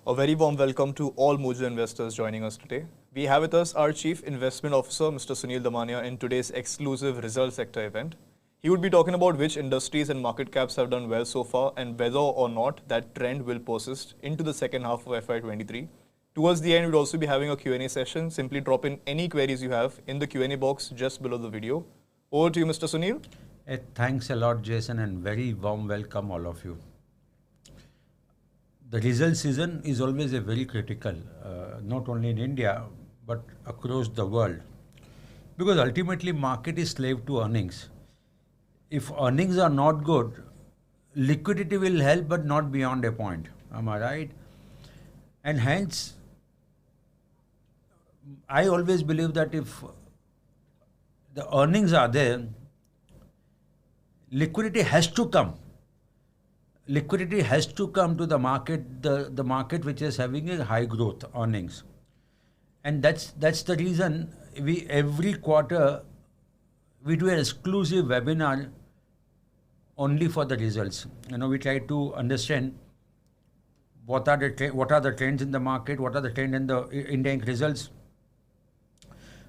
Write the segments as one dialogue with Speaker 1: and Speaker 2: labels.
Speaker 1: A very warm welcome to all Mojo investors joining us today. We have with us our Chief Investment Officer, Mr. Sunil Damania, in today's exclusive Result Sector event. He would be talking about which industries and market caps have done well so far and whether or not that trend will persist into the second half of FY23. Towards the end, we'll also be having a Q&A session. Simply drop in any queries you have in the Q&A box just below the video. Over to you, Mr. Sunil.
Speaker 2: Thanks a lot, Jason, and very warm welcome all of you. The result season is always a very critical, not only in India, but across the world. Because ultimately market is slave to earnings. If earnings are not good, liquidity will help, but not beyond a point. Am I right? And hence, I always believe that if the earnings are there, liquidity has to come. Liquidity has to come to the market, the market which is having a high growth earnings. And that's the reason every quarter we do an exclusive webinar only for the results. We try to understand what are the trends in the market, what are the trends in the India Inc. results,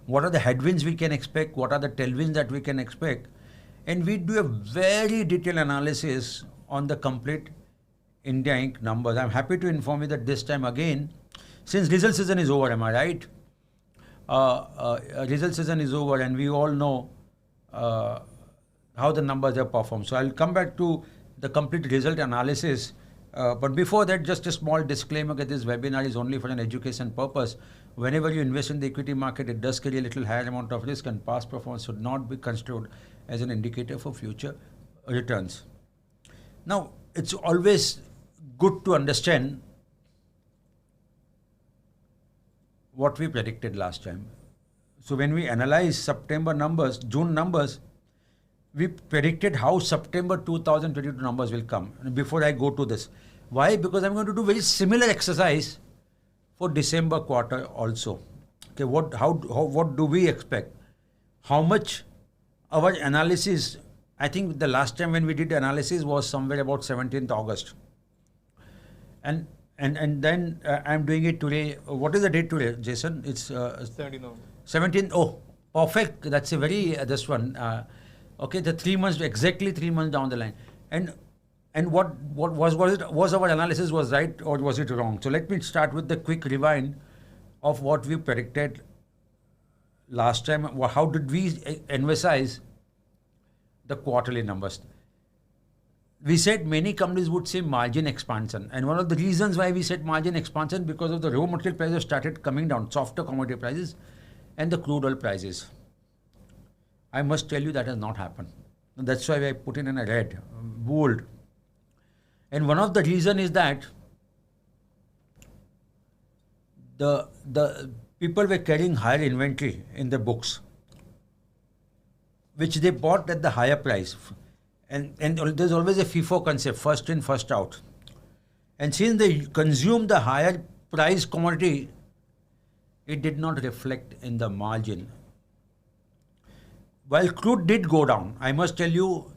Speaker 2: what are the headwinds we can expect, what are the tailwinds that we can expect. And we do a very detailed analysis on the complete India Inc. numbers. I'm happy to inform you that this time again, since result season is over, am I right? Result season is over and we all know how the numbers have performed. So I'll come back to the complete result analysis. But before that, just a small disclaimer that this webinar is only for an education purpose. Whenever you invest in the equity market, it does carry a little higher amount of risk and past performance should not be construed as an indicator for future returns. Now, it's always good to understand what we predicted last time. So when we analyze September numbers, June numbers, we predicted how September 2022 numbers will come. And before I go to this, why? Because I'm going to do very similar exercise for December quarter also. Okay, what do we expect? How much our analysis? I think the last time when we did the analysis was somewhere about 17th August. And then I'm doing it today. What is the date today, Jason? It's
Speaker 1: 17th August.
Speaker 2: 17th. Oh, perfect. That's a very, this one. Okay, the 3 months, exactly 3 months down the line. And what was it? Was our analysis was right or was it wrong? So let me start with the quick rewind of what we predicted last time. How did we emphasize the quarterly numbers? We said many companies would say margin expansion. And one of the reasons why we said margin expansion because of the raw material prices started coming down, softer commodity prices and the crude oil prices. I must tell you that has not happened. And that's why I put it in a red, bold. And one of the reason is that the people were carrying higher inventory in the books, which they bought at the higher price. And there's always a FIFO concept, first in, first out. And since they consumed the higher price commodity, it did not reflect in the margin. While crude did go down, I must tell you,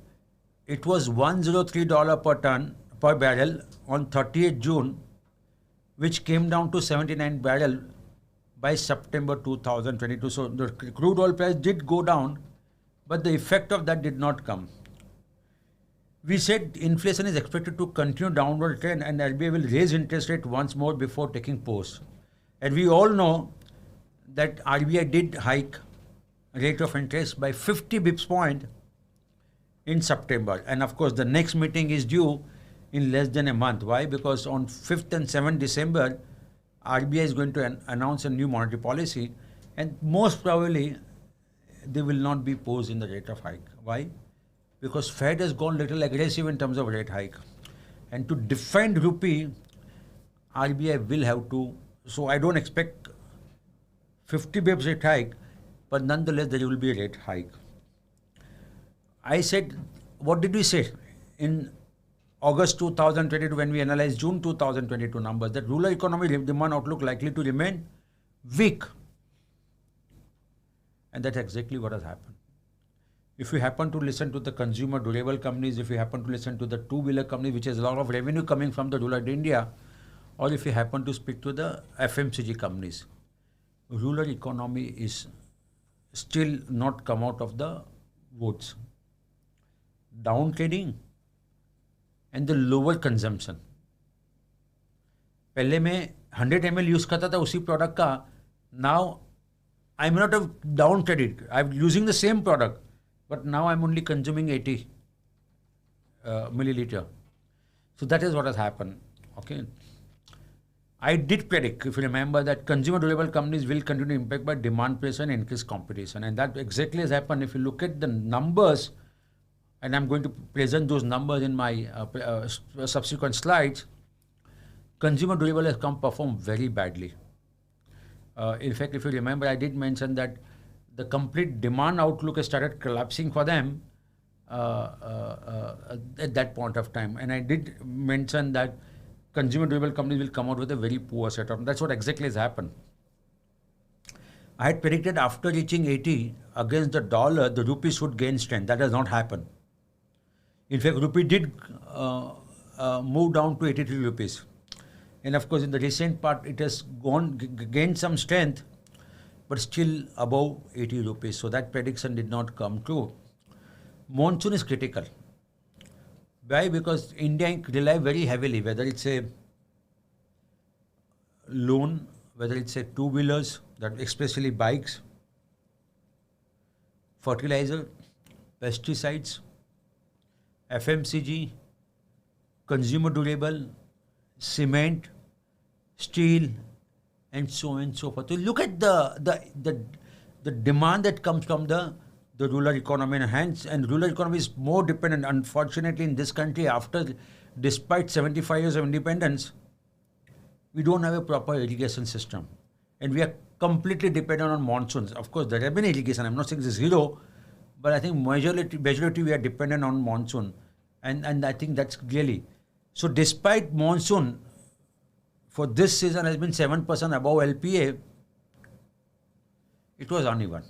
Speaker 2: it was $103 per ton per barrel on 30th June, which came down to 79 barrel by September 2022. So the crude oil price did go down, but the effect of that did not come. We said inflation is expected to continue downward trend and RBI will raise interest rate once more before taking pause. And we all know that RBI did hike rate of interest by 50 bips point in September. And of course, the next meeting is due in less than a month. Why? Because on 5th and 7th December, RBI is going to announce a new monetary policy and most probably they will not be paused in the rate of hike. Why? Because Fed has gone little aggressive in terms of rate hike. And to defend rupee, RBI will have to, so I don't expect 50 bips rate hike, but nonetheless there will be a rate hike. I said, what did we say in August 2022 when we analyzed June 2022 numbers? That rural economy demand outlook likely to remain weak. And that's exactly what has happened. If you happen to listen to the consumer durable companies, if you happen to listen to the two-wheeler company, which has a lot of revenue coming from the rural India, or if you happen to speak to the FMCG companies, rural economy is still not come out of the woods. Down trading and the lower consumption. पहले मैं 100 ml use करता था उसी product का. Now I am not down traded, I am using the same product, but now I am only consuming 80 milliliter. So that is what has happened. Okay. I did predict, if you remember, that consumer durable companies will continue to impact by demand pressure and increased competition. And that exactly has happened. If you look at the numbers, and I'm going to present those numbers in my subsequent slides, consumer durable has performed very badly. In fact, if you remember, I did mention that the complete demand outlook has started collapsing for them at that point of time. And I did mention that consumer durable companies will come out with a very poor setup. That's what exactly has happened. I had predicted after reaching 80 against the dollar, the rupee should gain strength. That has not happened. In fact, rupee did move down to 83 rupees. And of course, in the recent part, it has gained some strength, but still above 80 rupees. So that prediction did not come true. Monsoon is critical. Why? Because India rely very heavily, whether it's a loan, whether it's a two-wheelers, that especially bikes, fertilizer, pesticides, FMCG, consumer durable, cement, steel, and so on and so forth. So look at the demand that comes from the rural economy, and rural economy is more dependent. Unfortunately, in this country, despite 75 years of independence, we don't have a proper irrigation system, and we are completely dependent on monsoons. Of course, there have been irrigation. I'm not saying it's zero, but I think majority we are dependent on monsoon, and I think that's really so. Despite monsoon, for this season has been 7% above LPA. It was uneven.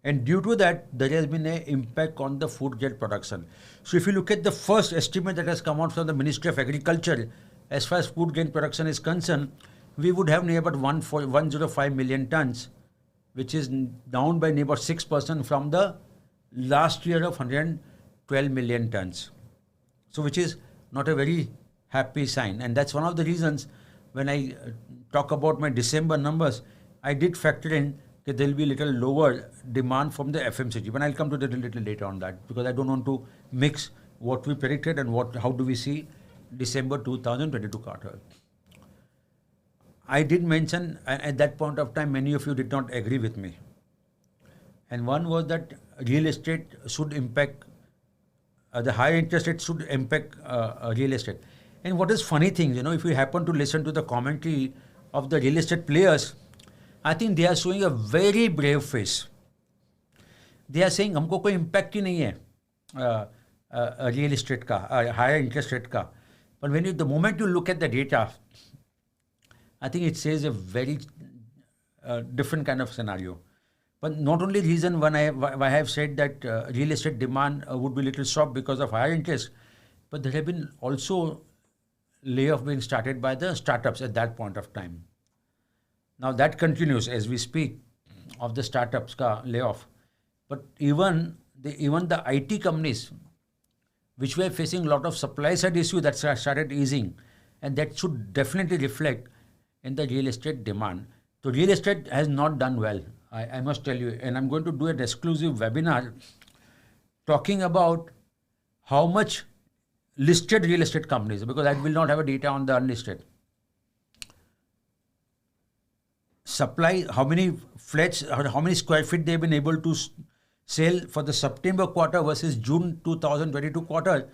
Speaker 2: And due to that, there has been an impact on the food grade production. So if you look at the first estimate that has come out from the Ministry of Agriculture, as far as food grain production is concerned, we would have near about 105 million tons, which is down by near about 6% from the last year of 112 million tons. So which is not a very happy sign. And that's one of the reasons when I talk about my December numbers, I did factor in that there will be a little lower demand from the FMCG. But I'll come to that a little later on that, because I don't want to mix what we predicted and how do we see December 2022 quarter. I did mention at that point of time, many of you did not agree with me. And one was that real estate should impact, the higher interest rate should impact real estate. And what is funny thing, if you happen to listen to the commentary of the real estate players, I think they are showing a very brave face. They are saying, हमको कोई impact ही नहीं है real estate का, higher interest rate का. But the moment you look at the data, I think it says a very different kind of scenario. But not only reason why I have said that real estate demand would be a little soft because of higher interest, but there have been also layoff being started by the startups at that point of time. Now that continues as we speak of the startups ka layoff. But even the IT companies, which were facing a lot of supply side issue, that started easing, and that should definitely reflect in the real estate demand. So real estate has not done well, I must tell you, and I'm going to do an exclusive webinar talking about how much listed real estate companies, because I will not have a data on the unlisted. Supply, how many flats, how many square feet they've been able to sell for the September quarter versus June 2022 quarter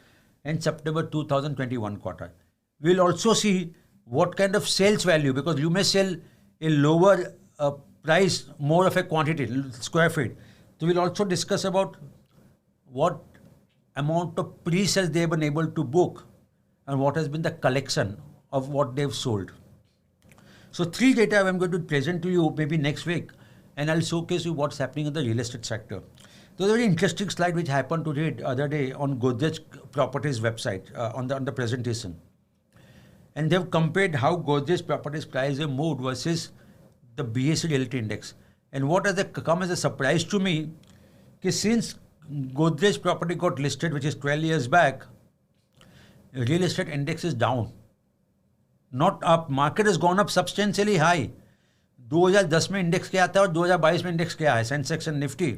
Speaker 2: and September 2021 quarter. We'll also see what kind of sales value, because you may sell a lower price, more of a quantity, square feet. So we'll also discuss about what amount of pre-sales they've been able to book and what has been the collection of what they've sold. So 3 data I'm going to present to you maybe next week, and I'll showcase you what's happening in the real estate sector. There's a very interesting slide which happened to read the other day on Godrej Properties website on the presentation. and they've compared how Godrej Properties price have moved versus the BSE Realty Index. And what has come as a surprise to me, is since Godrej Property got listed, which is 12 years back, real estate index is down, not up. Market has gone up substantially high. 2010 में index क्या था और 2022 में index क्या है, Sensex and Nifty,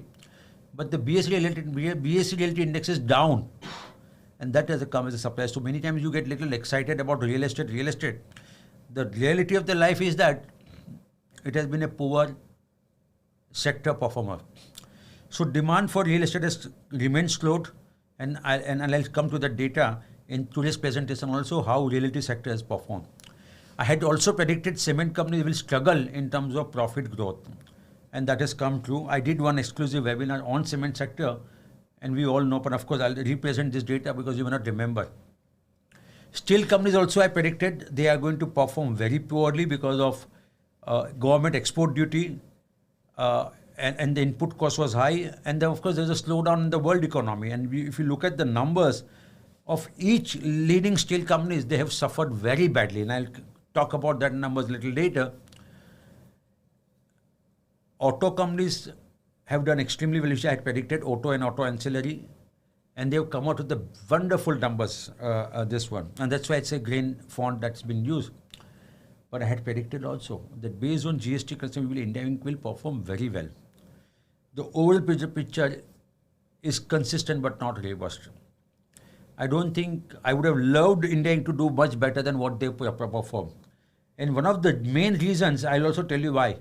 Speaker 2: but the BSE Realty Index is down, and that has come as a surprise. So many times you get little excited about real estate. The reality of the life is that it has been a poor sector performer. So demand for real estate has remained slowed, and I'll come to the data in today's presentation also how realty sector has performed. I had also predicted cement companies will struggle in terms of profit growth, and that has come true. I did one exclusive webinar on cement sector, and we all know, but of course I'll represent this data because you may not remember. Steel companies also I predicted they are going to perform very poorly because of government export duty, and the input cost was high, and then of course there's a slowdown in the world economy. And if you look at the numbers of each leading steel companies, they have suffered very badly, and I'll talk about that numbers a little later. Auto companies have done extremely well, which I had predicted, auto and auto ancillary, and they've come out with the wonderful numbers, this one. And that's why it's a green font that's been used. But I had predicted also that based on GST consumer, India Inc. will perform very well. The overall picture is consistent but not robust. I don't think I would have loved India Inc. to do much better than what they perform. And one of the main reasons, I'll also tell you why.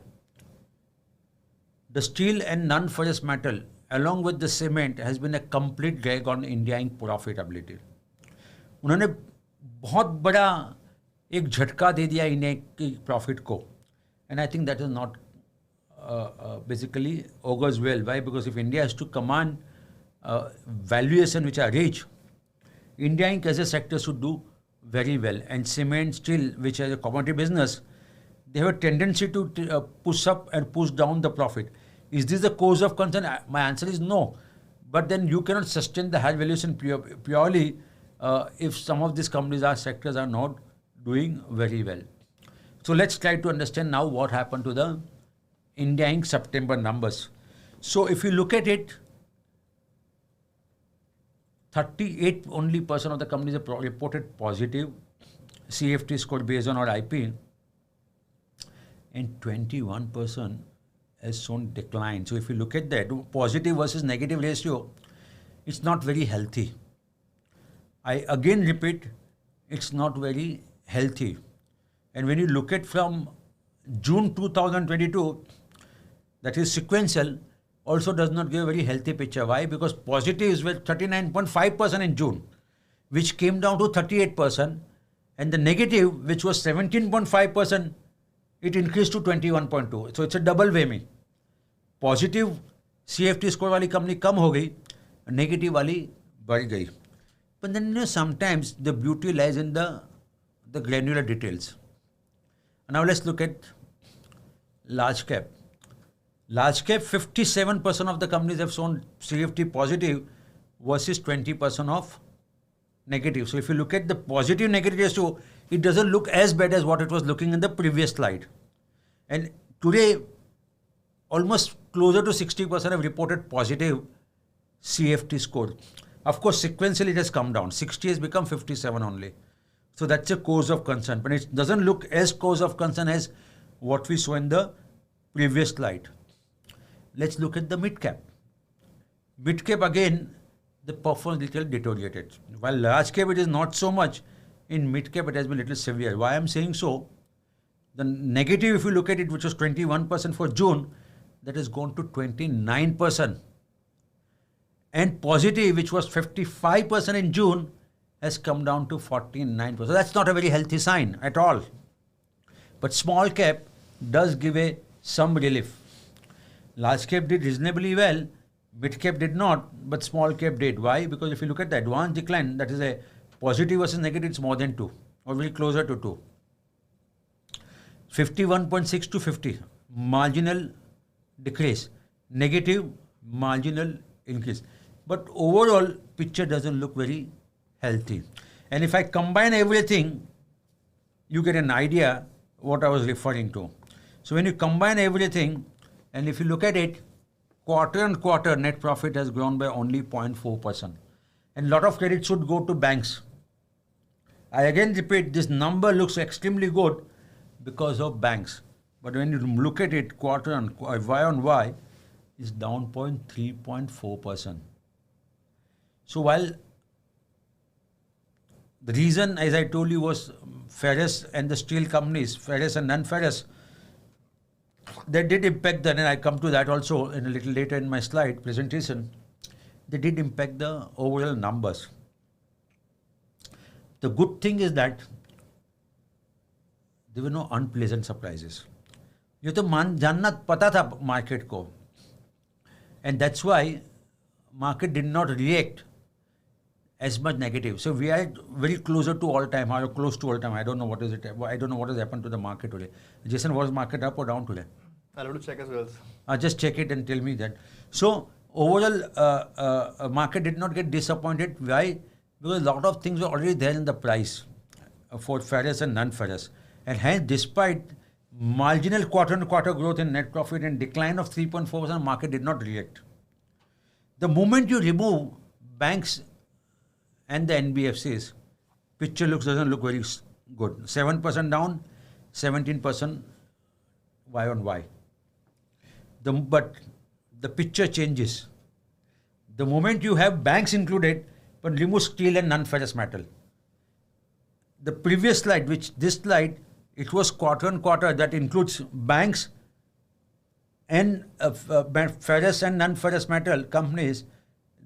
Speaker 2: The steel and non-ferrous metal, along with the cement, has been a complete drag on India Inc. profitability. उन्होंने बहुत बड़ा एक झटका दे दिया India की profit को, and I think that is not basically augurs well. Why? Because if India has to command valuation which are rich, India Inc. as a sector should do very well. And cement, steel, which is a commodity business, they have a tendency to push up and push down the profit. Is this the cause of concern? My answer is no. But then you cannot sustain the high valuation purely if some of these companies or sectors are not doing very well. So let's try to understand now what happened to the India Inc. September numbers. So if you look at it, 38% only of the companies have reported positive CFT score based on our IP, and 21% has shown decline. So if you look at that, positive versus negative ratio, it's not very healthy. I again repeat, it's not very healthy. And when you look at from June 2022, that is sequential, also does not give a very healthy picture. Why? Because positives were 39.5% in June, which came down to 38%, and the negative, which was 17.5%, it increased to 21.2. So it's a double whammy. Positive CFT score वाली company कम हो गई, negative वाली बढ़ गई. But then sometimes the beauty lies in the granular details. Now let's look at large cap. Large cap, 57% of the companies have shown CFT positive versus 20% of negative. So if you look at the positive negative ratio, it doesn't look as bad as what it was looking in the previous slide. And today, almost closer to 60% have reported positive CFT score. Of course, sequentially it has come down. 60 has become 57 only. So that's a cause of concern. But it doesn't look as cause of concern as what we saw in the previous slide. Let's look at the mid cap. Mid cap again, the performance little deteriorated. While large cap it is not so much, in mid cap it has been little severe. Why I'm saying so? The negative, if you look at it, which was 21% for June, that has gone to 29%. And positive, which was 55% in June, has come down to 49%. So that's not a very healthy sign at all. But small cap does give some relief. Large cap did reasonably well, mid cap did not, but small cap did. Why? Because if you look at the advanced decline, that is a positive versus negative, it's more than 2, or very closer to 2. 51.6 to 50, marginal decrease. Negative, marginal increase. But overall, picture doesn't look very healthy. And if I combine everything, you get an idea what I was referring to. So when you combine everything, and if you look at it, quarter on quarter net profit has grown by only 0.4%. And a lot of credit should go to banks. I again repeat, this number looks extremely good because of banks. But when you look at it, quarter on Y on Y is down 3.4%. So while the reason, as I told you, was ferrous and the steel companies, ferrous and non-ferrous, they did impact that, and I come to that also in a little later in my slide presentation. They did impact the overall numbers. The good thing is that there were no unpleasant surprises. ये तो जानना पता था market को, and that's why market did not react as much negative. So we are very closer to all time high or close to all time. I don't know what is it. I don't know what has happened to the market today. Jason, was market up or down today?
Speaker 1: I'll have to check as well.
Speaker 2: Just check it and tell me that. So overall, market did not get disappointed. Why? Because a lot of things were already there in the price for ferrous and non-ferrous, and hence, despite marginal quarter-on-quarter growth in net profit and decline of 3.4%, market did not react. The moment you remove banks and the NBFCs, picture doesn't look very good. 7% down, 17% Y on Y. But the picture changes. The moment you have banks included, but remove steel and non-ferrous metal. The previous slide, this slide, it was quarter on quarter, that includes banks and ferrous and non-ferrous metal companies.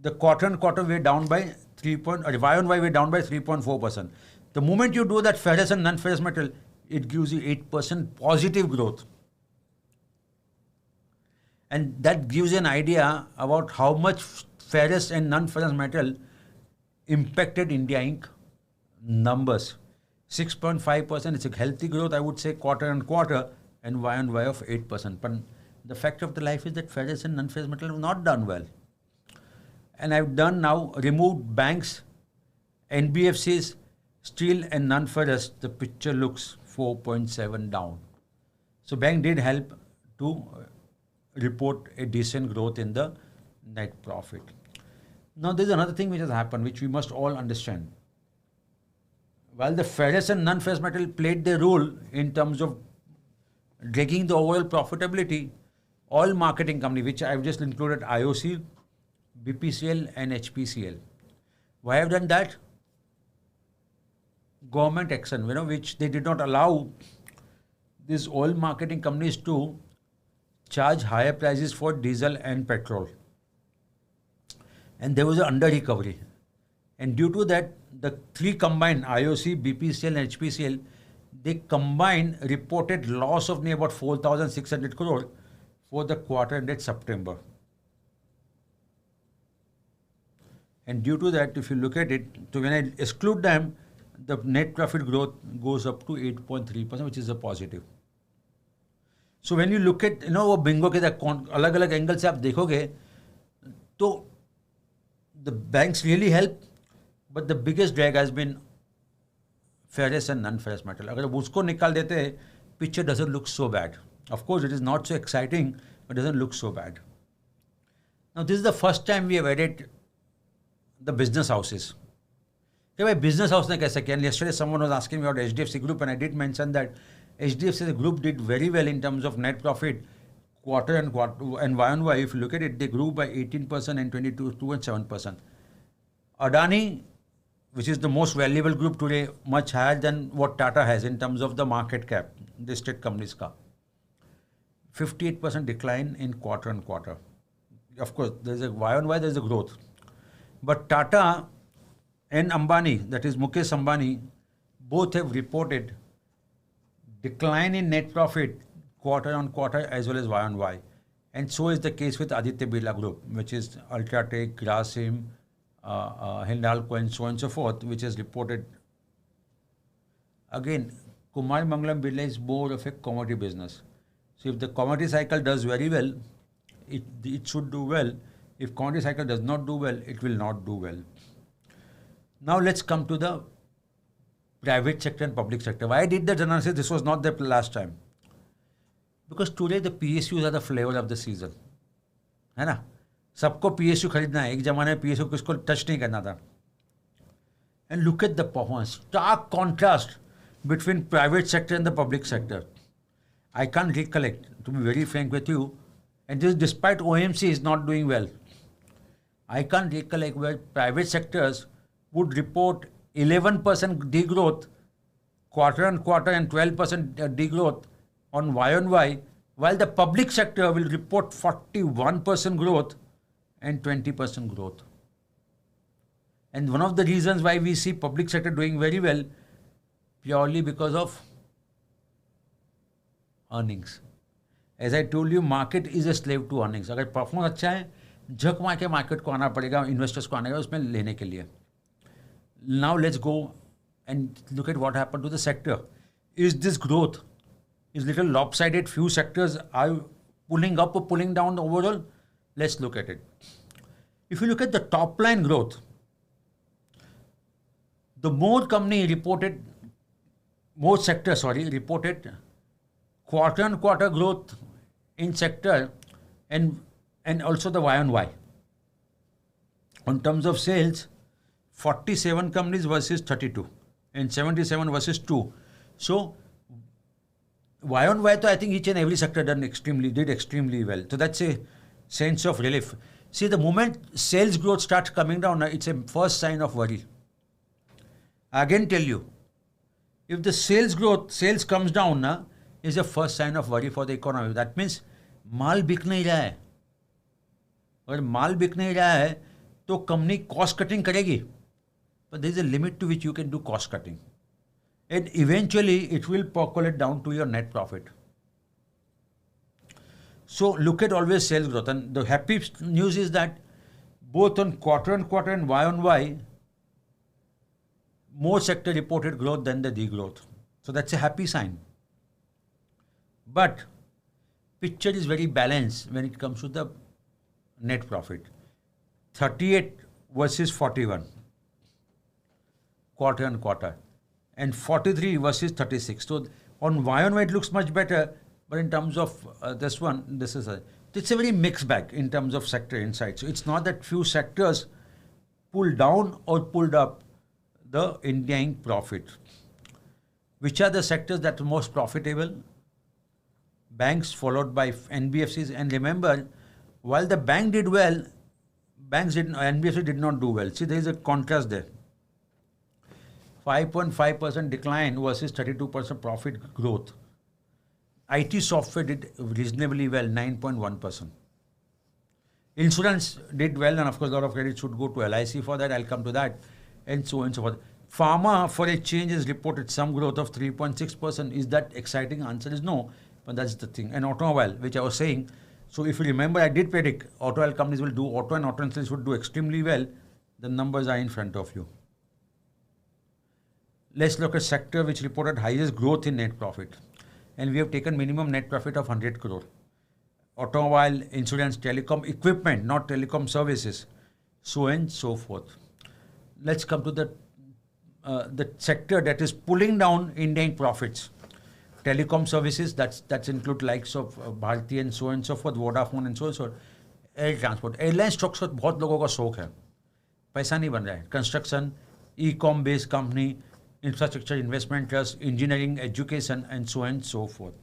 Speaker 2: The quarter on quarter we're down by Y on Y we're down by 3.4%. The moment you do that ferrous and non-ferrous metal, it gives you 8% positive growth. And that gives you an idea about how much ferrous and non-ferrous metal impacted India Inc. numbers. 6.5% is a healthy growth, I would say, quarter on quarter, and Y on Y of 8%. But the fact of the life is that ferrous and non-ferrous metal have not done well. And I've done now, removed banks, NBFCs, steel and non-ferrous, the picture looks 4.7 down. So bank did help to report a decent growth in the net profit. Now there's another thing which has happened, which we must all understand. While the ferrous and non-ferrous metal played their role in terms of dragging the overall profitability, all marketing companies, which I've just included IOC, BPCL and HPCL. Why have done that? Government action, which they did not allow these oil marketing companies to charge higher prices for diesel and petrol. And there was an under recovery. And due to that, the three combined, IOC, BPCL and HPCL, they combined reported loss of near about 4,600 crore for the quarter ended September. And due to that, if you look at it, so when I exclude them, the net profit growth goes up to 8.3%, which is a positive. So when you look at, वो bingo के अलग-अलग angle से आप देखोगे, तो the banks really help, but the biggest drag has been ferrous and non-ferrous metal. अगर उसको निकाल देते, picture doesn't look so bad. Of course, it is not so exciting, but it doesn't look so bad. Now, this is the first time we have added the business houses. Okay, business house ne kaise kiya? And yesterday someone was asking me about HDFC Group, and I did mention that HDFC Group did very well in terms of net profit quarter and Y on Y. If you look at it, they grew by 18% and 2.7%. Adani, which is the most valuable group today, much higher than what Tata has in terms of the market cap, the state companies ka. 58% decline in quarter on quarter. Of course, there's a Y on Y, there's a growth. But Tata and Ambani, that is Mukesh Ambani, both have reported decline in net profit quarter on quarter as well as Y on Y. And so is the case with Aditya Birla Group, which is Ultratech, Grasim, Hindalco and so on and so forth, which has reported. Again, Kumar Mangalam Birla is more of a commodity business. So if the commodity cycle does very well, it should do well. If commodity cycle does not do well, it will not do well. Now let's come to the private sector and public sector. Why I did that analysis? This was not the last time. Because today the PSUs are the flavor of the season. है ना? सबको PSU खरीदना है. एक जमाने में PSU किसको touch नहीं करना था. And look at the performance. Stark contrast between private sector and the public sector. I can't recollect, to be very frank with you, and this despite OMC is not doing well. I can't recollect where private sectors would report 11% degrowth quarter on quarter and 12% degrowth on Y, while the public sector will report 41% growth and 20% growth. And one of the reasons why we see public sector doing very well purely because of earnings. As I told you, market is a slave to earnings. अगर performance अच्छा है, झक मार के market को आना पड़ेगा, investors को आना पड़ेगा उसमें लेने के लिए. Now let's go and look at what happened to the sector. Is this growth is little lopsided? Few sectors are pulling up or pulling down the overall. Let's look at it. If you look at the top line growth, the more sectors reported quarter on quarter growth in sector and also the Y on Y. On terms of sales, 47 companies versus 32 and 77 versus 2. So Y on Y, I think each and every sector did extremely well. So that's a sense of relief. See, the moment sales growth starts coming down, it's a first sign of worry. I again tell you, if the sales comes down, is a first sign of worry for the economy. That means माल बिक नहीं रहा है. अगर माल बिक नहीं रहा है तो कंपनी कॉस्ट कटिंग करेगी. But there is a limit to which you can do cost cutting. And eventually it will percolate down to your net profit. So look at always sales growth. And the happy news is that both on quarter and Y on Y, more sector reported growth than the degrowth. So that's a happy sign. But picture is very balanced when it comes to the net profit. 38 versus 41 quarter on quarter and 43 versus 36. So on Y it looks much better, but in terms of it's a very mixed bag in terms of sector insight. So it's not that few sectors pulled down or pulled up the Indian profit. Which are the sectors that are most profitable? Banks followed by NBFCs. And remember, while the bank did well, NBFC did not do well. See, there is a contrast there. 5.5% decline versus 32% profit growth. IT software did reasonably well, 9.1%. Insurance did well, and of course, a lot of credit should go to LIC for that. I'll come to that, and so on and so forth. Pharma, for a change, has reported some growth of 3.6%. Is that exciting? Answer is no, but that's the thing. And automobile, which I was saying, so if you remember, I did predict automobile companies will do, auto and auto insurance would do extremely well. The numbers are in front of you. Let's look at sector which reported highest growth in net profit. And we have taken minimum net profit of 100 crore. Automobile, insurance, telecom, equipment, not telecom services, so on and so forth. Let's come to the sector that is pulling down Indian profits. Telecom services, that's include likes of Bharti and so on and so forth, Vodafone and so on and so forth. Air transport, airline stocks का बहुत लोगों का शौक है, पैसा नहीं बन रहा है. Construction, e-com based company, infrastructure investment trust, engineering, education, and so on and so forth.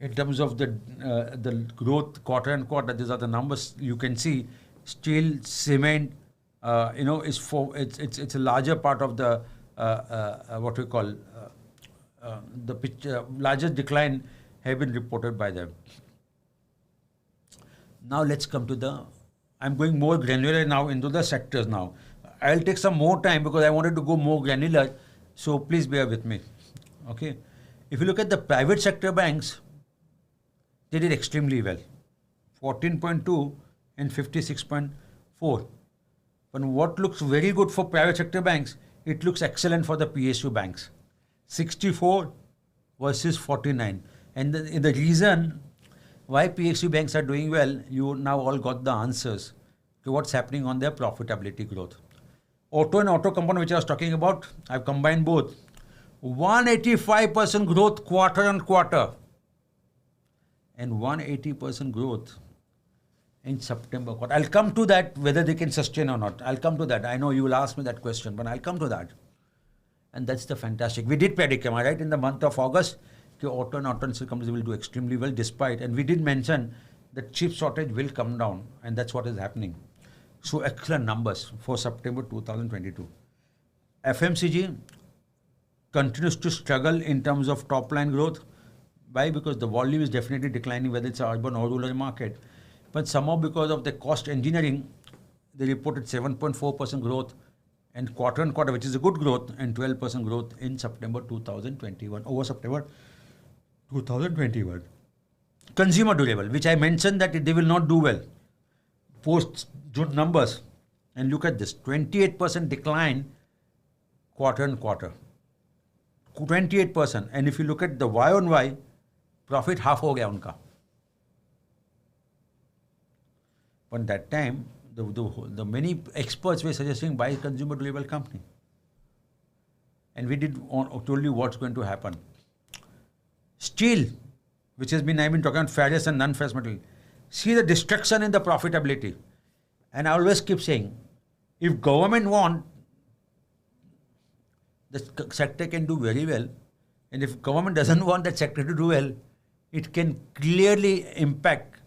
Speaker 2: In terms of the growth quarter and quarter, these are the numbers you can see. Steel, cement, it's a larger part of the what we call the picture. Largest decline have been reported by them. Now let's come to I'm going more granular now into the sectors now. I'll take some more time because I wanted to go more granular, so please bear with me. Okay, if you look at the private sector banks, they did extremely well, 14.2 and 56.4. But what looks very good for private sector banks, it looks excellent for the PSU banks, 64 versus 49. And the reason why PSU banks are doing well, you now all got the answers to what's happening on their profitability growth. Auto and auto component, which I was talking about, I've combined both. 185% growth quarter on quarter and 180% growth in September quarter. I'll come to that, whether they can sustain or not. I'll come to that. I know you will ask me that question, but I'll come to that. And that's the fantastic. We did predict, am I right, in the month of August, the auto and auto companies will do extremely well despite, and we did mention that chip shortage will come down, and that's what is happening. So excellent numbers for September 2022. FMCG continues to struggle in terms of top line growth. Why? Because the volume is definitely declining, whether it's an urban or rural market. But somehow because of the cost engineering, they reported 7.4% growth and quarter on quarter, which is a good growth, and 12% growth in September 2021, over September 2021. Consumer durable, which I mentioned that they will not do well. Post June numbers, and look at this, 28% decline quarter on quarter. 28%. And if you look at the Y on Y, profit half हो गया उनका. But that time, the many experts were suggesting buy consumer durable company. And we told you what's going to happen. Steel, which has been, I've been talking about ferrous and non-ferrous material. See the destruction in the profitability. And I always keep saying, if government want, the sector can do very well. And if government doesn't want that sector to do well, it can clearly impact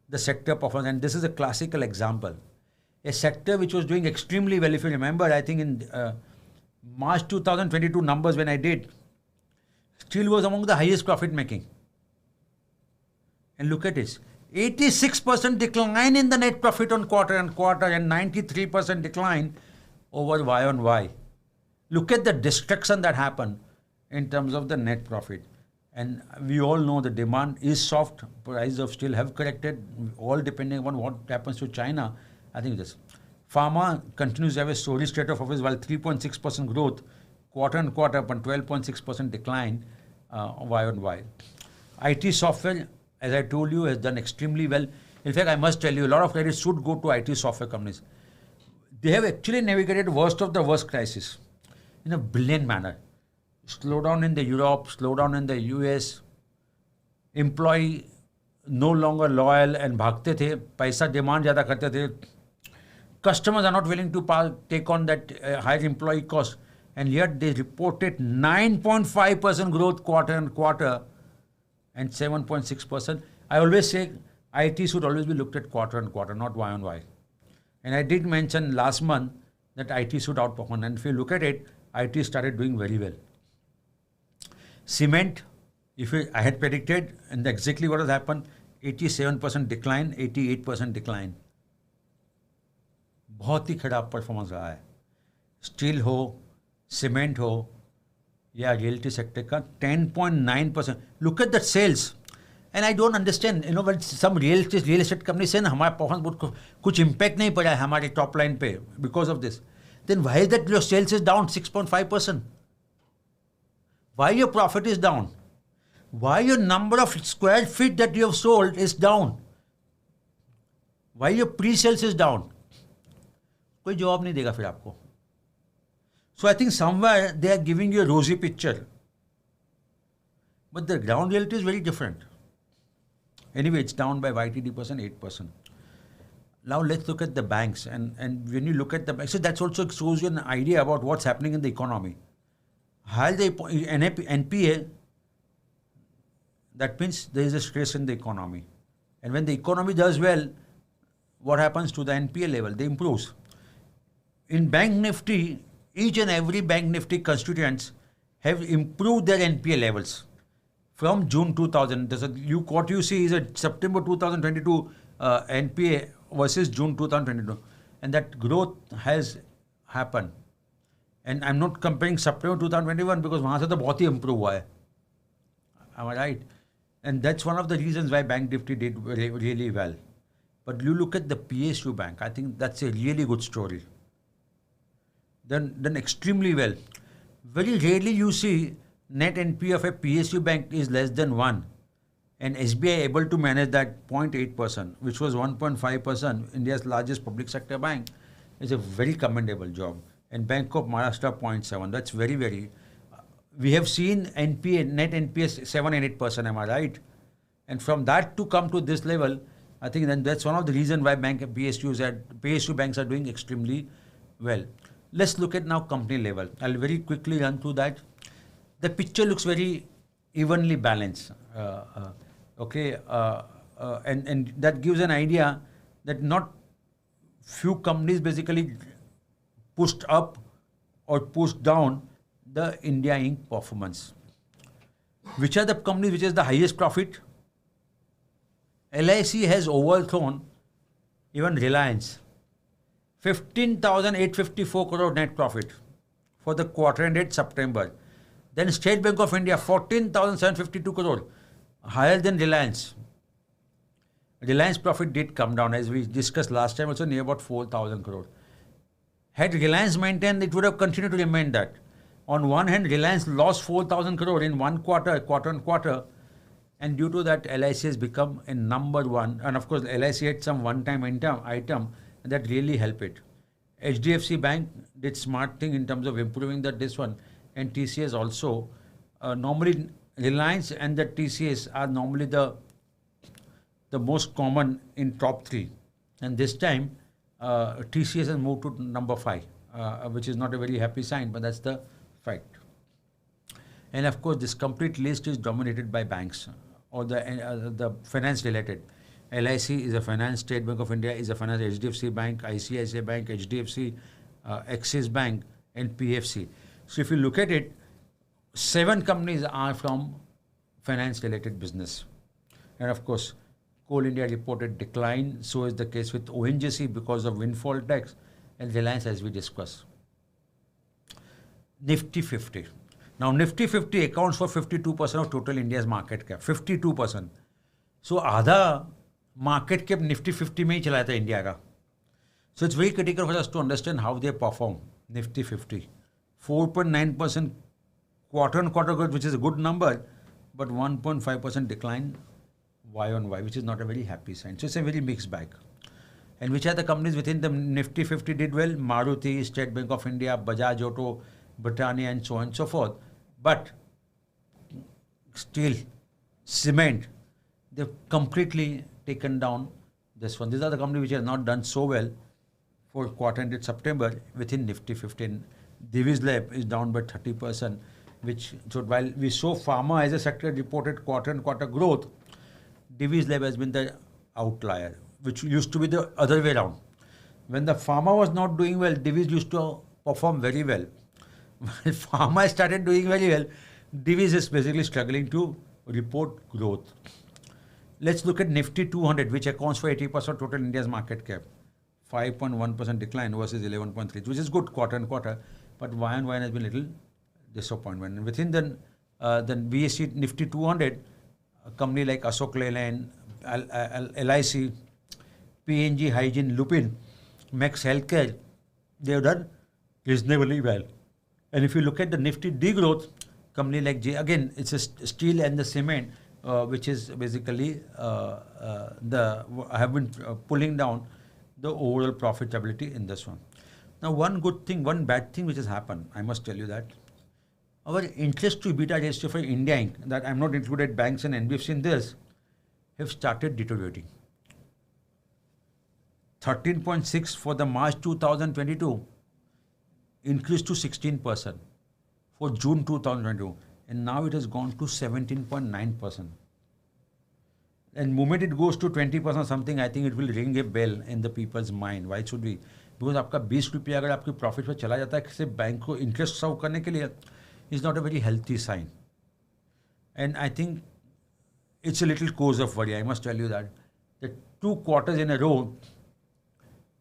Speaker 2: the sector performance. And this is a classical example. A sector which was doing extremely well, if you remember, I think in March 2022 numbers when I did, steel was among the highest profit making. And look at this, 86% decline in the net profit on quarter and 93% decline over Y on Y. Look at the destruction that happened in terms of the net profit. And we all know the demand is soft, prices of steel have corrected, all depending on what happens to China. I think this. Pharma continues to have a sorry state of affairs, while 3.6% growth quarter on quarter, but 12.6% decline Y on Y. IT software, as I told you, has done extremely well. In fact, I must tell you, a lot of credit should go to IT software companies. They have actually navigated worst of the worst crisis in a brilliant manner. Slowdown in the Europe, slowdown in the US, employee no longer loyal and भागते थे, पैसा demand ज़्यादा करते थे. Customers are not willing to take on that higher employee cost, and yet they reported 9.5% growth quarter on quarter and 7.6%. I always say IT should always be looked at quarter on quarter, not Y on Y. And I did mention last month that IT should outperform, and if you look at it, IT started doing very well. Cement, I had predicted, and exactly what has happened, 87% decline, 88% decline. बहुत ही खराब performance रहा है. Steel हो, cement हो, या realty sector का 10.9%. Look at the sales. And I don't understand, when some real estate companies say हमारा performance कुछ इम्पैक्ट नहीं पड़ा है हमारे टॉप लाइन पे because of this. Then why is that your sales is down 6.5%? Why your profit is down? Why your number of square feet that you have sold is down? Why your pre-sales is down? कोई जवाब नहीं देगा फिर आपको. So I think somewhere they are giving you a rosy picture. But the ground reality is very different. Anyway, it's down by YTD percent, 8%. Now let's look at the banks. And when you look at the banks, so that also shows you an idea about what's happening in the economy. High the NPA, that means there is a stress in the economy. And when the economy does well, what happens to the NPA level? They improves. In Bank Nifty, each and every Bank Nifty constituents have improved their NPA levels from June 2000. What you see is a September 2022 NPA versus June 2022. And that growth has happened. And I'm not comparing September 2021 because वहाँ से तो बहुत ही improve हुआ है. Am I right? And that's one of the reasons why Bank Nifty did really well. But you look at the PSU Bank, I think that's a really good story. Done extremely well. Very rarely you see net NPA of a PSU bank is less than 1. And SBI able to manage that 0.8%, which was 1.5%, India's largest public sector bank, is a very commendable job. and Bank of Maharashtra 0.7. That's very. We have seen net NPS 7 and 8%. Am I right? And from that to come to this level, I think then that's one of the reasons why PSU banks are doing extremely well. Let's look at now company level. I'll very quickly run through that. The picture looks very evenly balanced. And that gives an idea that not few companies basically pushed up or pushed down the India Inc. performance. Which are the companies which has the highest profit? LIC has overthrown even Reliance. 15,854 crore net profit for the quarter ended September. Then State Bank of India, 14,752 crore, higher than Reliance. Reliance profit did come down, as we discussed last time, also near about 4,000 crore. Had Reliance maintained, it would have continued to remain that. On one hand, Reliance lost 4,000 crore in one quarter on quarter, and due to that, LIC has become a number one. And of course, LIC had some one-time item that really helped it. HDFC Bank did smart thing in terms of improving this one, and TCS also. Normally, Reliance and the TCS are normally the most common in top 3. And this time, TCS has moved to number 5, which is not a very happy sign, but that's the fact. And of course, this complete list is dominated by banks or the finance related. LIC is a finance, State Bank of India is a finance, HDFC Bank, ICICI Bank, HDFC, Axis Bank, and PFC. So if you look at it, 7 companies are from finance related business. And of course, Coal India reported decline. So is the case with ONGC because of windfall tax, and Reliance as we discussed. Nifty 50. Now Nifty 50 accounts for 52% of total India's market cap. 52%. So आधा market cap Nifty 50 में ही चला था India का. So it's very critical for us to understand how they perform. Nifty 50. 4.9% quarter on quarter growth, which is a good number, but 1.5% decline Y on Y, which is not a very happy sign. So it's a very mixed bag. And which are the companies within the Nifty 50 did well? Maruti, State Bank of India, Bajaj Auto, Britannia, and so on and so forth. But steel, cement, they've completely taken down this one. These are the companies which have not done so well for quarter ended September within Nifty 15. Divi's Lab is down by 30%, so while we saw pharma as a sector reported quarter on quarter growth, Divi's Lab has been the outlier, which used to be the other way around. When the pharma was not doing well, Divi's used to perform very well. When pharma started doing very well, Divi's is basically struggling to report growth. Let's look at Nifty 200, which accounts for 80% of total India's market cap. 5.1% decline versus 11.3%, which is good quarter on quarter, but Y on Y has been a little disappointment. And within the BSE Nifty 200, a company like Ashok Leyland, LIC, P&G Hygiene, Lupin, Max Healthcare, they have done reasonably well. And if you look at the Nifty degrowth, company like again, it's a steel and the cement, which is basically have been pulling down the overall profitability in this one. Now, one bad thing which has happened, I must tell you that our interest to EBITDA ratio for India Inc., that I'm not included banks and NBFC in this, have started deteriorating. 13.6 for the March 2022 increased to 16% for June 2022, and now it has gone to 17.9%. And moment it goes to 20% something, I think it will ring a bell in the people's mind. Why should we? Because आपका 20 रुपया अगर आपके profit पर चला जाता है किसी bank को इंटरेस्ट सर्व करने के लिए, is not a very healthy sign. And I think it's a little cause of worry. I must tell you that 2 quarters in a row,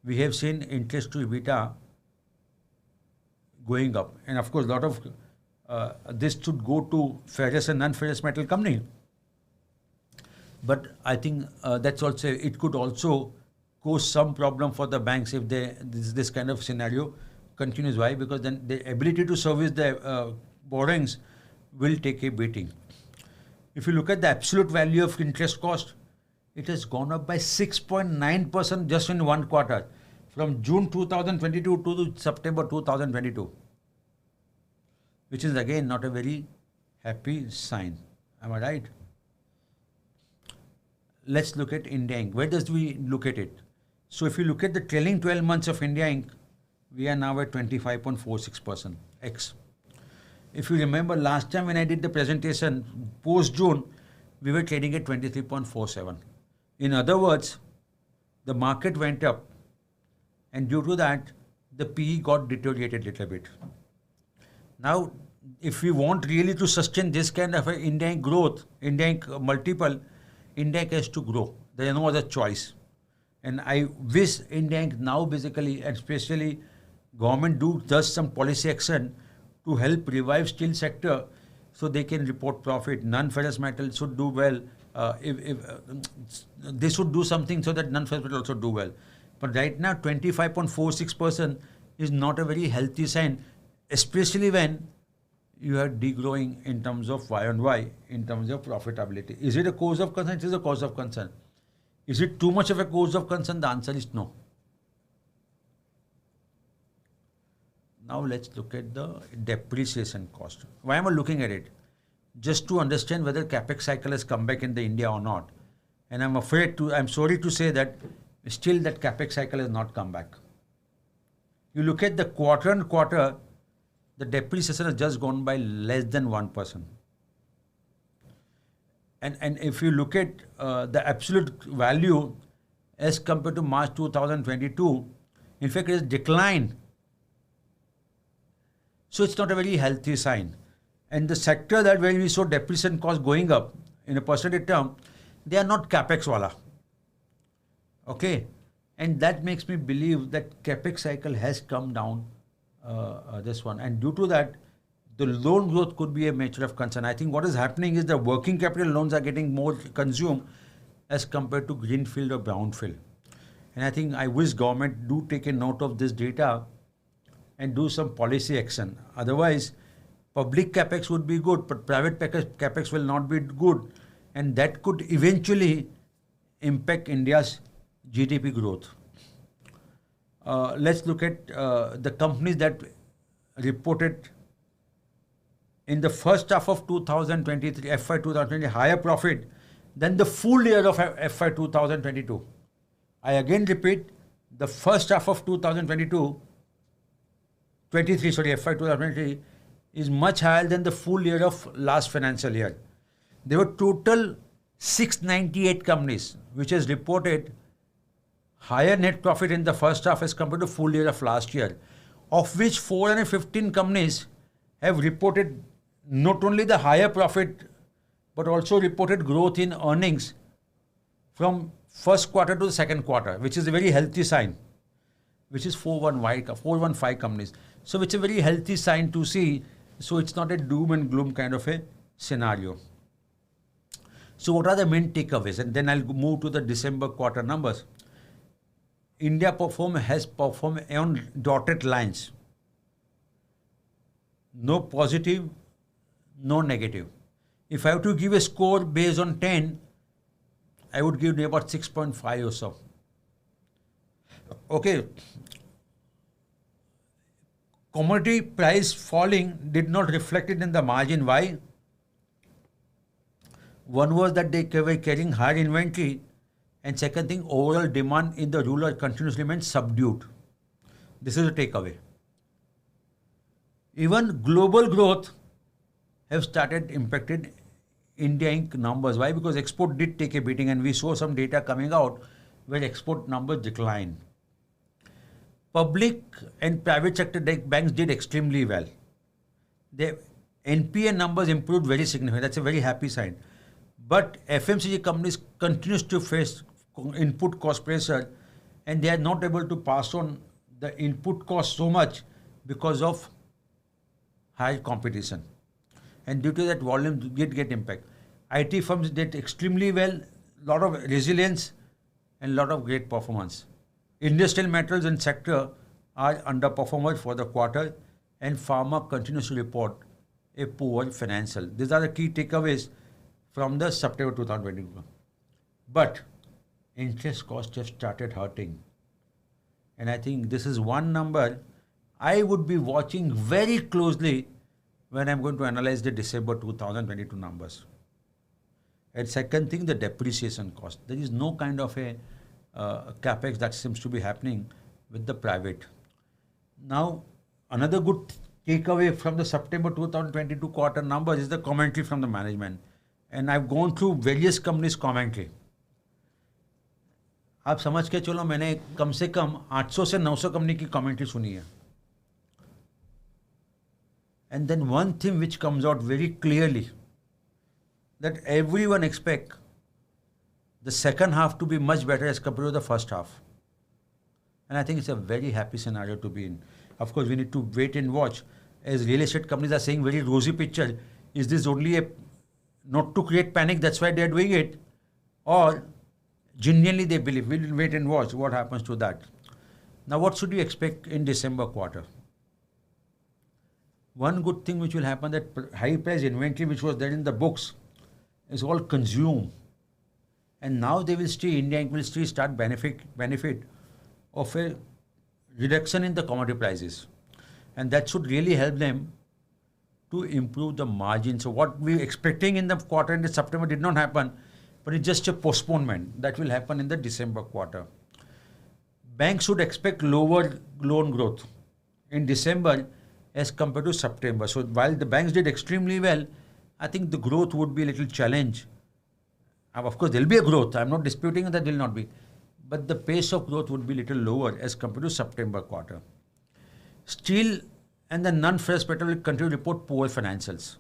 Speaker 2: we have seen interest to EBITDA going up. And of course, a lot of this should go to ferrous and non-ferrous metal company. But I think that's also, it could also cause some problem for the banks if this kind of scenario continues. Why? Because then the ability to service the borrowings will take a beating. If you look at the absolute value of interest cost, it has gone up by 6.9% just in one quarter, from June 2022 to September 2022, which is again not a very happy sign. Am I right? Let's look at India Inc. Where does we look at it? So if you look at the trailing 12 months of India Inc., we are now at 25.46% X. If you remember last time when I did the presentation, post-June, we were trading at 23.47. In other words, the market went up, and due to that, the PE got deteriorated a little bit. Now, if we want really to sustain this kind of India Inc. growth, India Inc. multiple, India Inc. has to grow. There is no other choice. And I wish India Inc. now basically, and especially government does some policy action to help revive steel sector so they can report profit. Non-ferrous metal should do well. They should do something so that non-ferrous metal also do well. But right now, 25.46% is not a very healthy sign, especially when you are degrowing in terms of Y on Y, in terms of profitability. Is it a cause of concern? It is a cause of concern. Is it too much of a cause of concern? The answer is no. Now let's look at the depreciation cost. Why am I looking at it? Just to understand whether capex cycle has come back in the India or not. And I'm sorry to say that still that capex cycle has not come back. You look at the quarter on quarter, the depreciation has just gone by less than 1%. And if you look at the absolute value as compared to March 2022, in fact, it has declined. So it's not a very healthy sign. And the sector that where we saw depreciation cost going up in a percentage term, they are not capex wala. Okay, and that makes me believe that capex cycle has come down. This one, and due to that, the loan growth could be a matter of concern. I think what is happening is the working capital loans are getting more consumed as compared to greenfield or brownfield. And I think I wish government do take a note of this data and do some policy action. Otherwise, public capex would be good, but private capex will not be good, and that could eventually impact India's GDP growth. Let's look at the companies that reported in the first half of 2023, FY 2020, higher profit than the full year of FY 2022. I again repeat, the first half of FY 2023 is much higher than the full year of last financial year. There were total 698 companies which has reported higher net profit in the first half as compared to full year of last year, of which 415 companies have reported not only the higher profit but also reported growth in earnings from first quarter to the second quarter, which is a very healthy sign, which is 415 companies. So it's a very healthy sign to see. So it's not a doom and gloom kind of a scenario. So what are the main takeaways? And then I'll move to the December quarter numbers. India has performed on dotted lines. No positive, no negative. If I have to give a score based on 10, I would give about 6.5 or so. Okay. Commodity price falling did not reflect it in the margin. Why? One was that they were carrying higher inventory, and second thing, overall demand in the rural continues to remain subdued. This is a takeaway. Even global growth have started impacted India Inc. numbers. Why? Because export did take a beating, and we saw some data coming out where export numbers declined. Public and private sector banks did extremely well. The NPA numbers improved very significantly. That's a very happy sign. But FMCG companies continues to face input cost pressure, and they are not able to pass on the input cost so much because of high competition. And due to that, volume did get impact. IT firms did extremely well, lot of resilience and lot of great performance. Industrial metals and sector are underperformers for the quarter, and pharma continues to report a poor financial. These are the key takeaways from the September 2021. But interest costs have started hurting. And I think this is one number I would be watching very closely when I'm going to analyze the December 2022 numbers. And second thing, the depreciation cost. There is no kind of a capex that seems to be happening with the private. Now, another good takeaway from the September 2022 quarter numbers is the commentary from the management. And I've gone through various companies' commentary. आप समझ के चलो मैंने कम से कम 800 से 900 company की commentary सुनी है. And then one thing which comes out very clearly, that everyone expect the second half to be much better as compared to the first half. And I think it's a very happy scenario to be in. Of course, we need to wait and watch. As real estate companies are saying very rosy picture, is this only a not to create panic, that's why they're doing it? Or genuinely they believe? We'll wait and watch what happens to that. Now, what should you expect in December quarter? One good thing which will happen, that high price inventory which was there in the books is all consumed. And now they will see, India will still start benefit of a reduction in the commodity prices. And that should really help them to improve the margin. So what we were expecting in the quarter in September did not happen, but it's just a postponement that will happen in the December quarter. Banks should expect lower loan growth in December as compared to September. So while the banks did extremely well, I think the growth would be a little challenge. Of course, there will be a growth. I'm not disputing that there will not be. But the pace of growth would be a little lower as compared to September quarter. Steel and the non-ferrous metal will continue to report poor financials.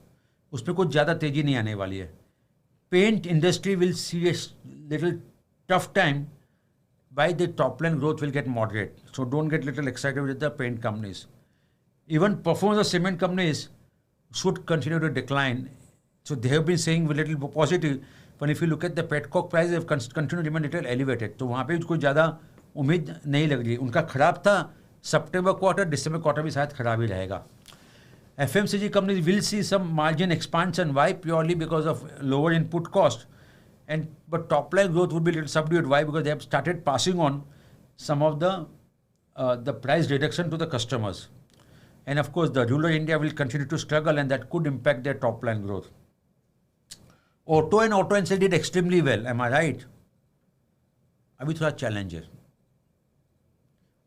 Speaker 2: उसमें कुछ ज़्यादा तेजी नहीं आने वाली है. Paint industry will see a little tough time. By the top line growth will get moderate. So don't get little excited with the paint companies. Even performance of cement companies should continue to decline. So they have been saying a little positive. But if you look at the petcoke price, they have continued to remain a little elevated. तो वहाँ पे कुछ ज़्यादा उम्मीद नहीं लग रही. उनका खराब था September quarter, December quarter भी शायद खराब ही रहेगा. FMCG companies will see some margin expansion. Why? Purely because of lower input cost. But top line growth would be a little subdued. Why? Because they have started passing on some of the price reduction to the customers. And of course, the rural India will continue to struggle, and that could impact their top line growth. Auto and auto and did extremely well. Am I right? अभी थोड़ा challenge है.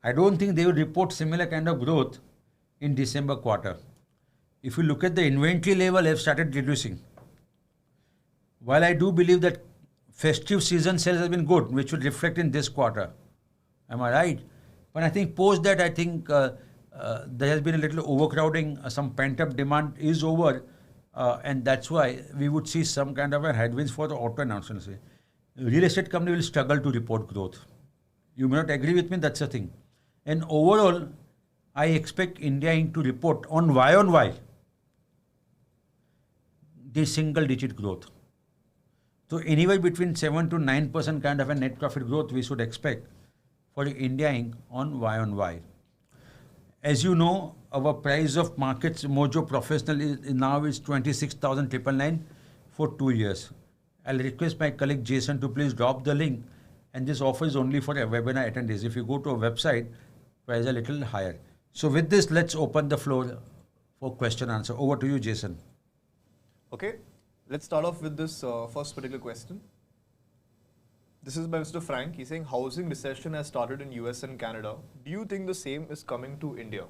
Speaker 2: I don't think they will report similar kind of growth in December quarter. If you look at the inventory level, they have started reducing. While I do believe that festive season sales has been good, which will reflect in this quarter. Am I right? But I think post that, I think there has been a little overcrowding. Some pent-up demand is over. And that's why we would see some kind of a headwinds for the auto announcements. Real estate company will struggle to report growth. You may not agree with me, that's the thing. And overall, I expect India Inc. to report on Y the single digit growth. So anywhere between 7 to 9% kind of a net profit growth we should expect for India Inc. on Y. As you know, our price of MarketsMojo Professional is 26,999 for 2 years. I'll request my colleague Jason to please drop the link, and this offer is only for webinar attendees. If you go to our website, price a little higher. So with this, let's open the floor for question and answer. Over to you, Jason.
Speaker 1: Okay, let's start off with this first particular question. This is by Mr. Frank. He's saying housing recession has started in US and Canada. Do you think the same is coming to India?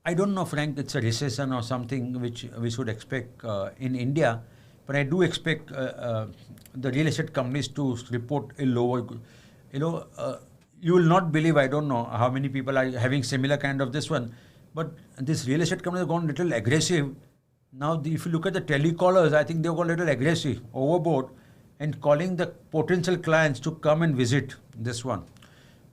Speaker 2: I don't know, Frank, it's a recession or something which we should expect in India. But I do expect the real estate companies to report a lower, you will not believe, I don't know how many people are having similar kind of this one. But this real estate company has gone a little aggressive. Now, if you look at the telecallers, I think they've gone a little aggressive, overboard, and calling the potential clients to come and visit this one.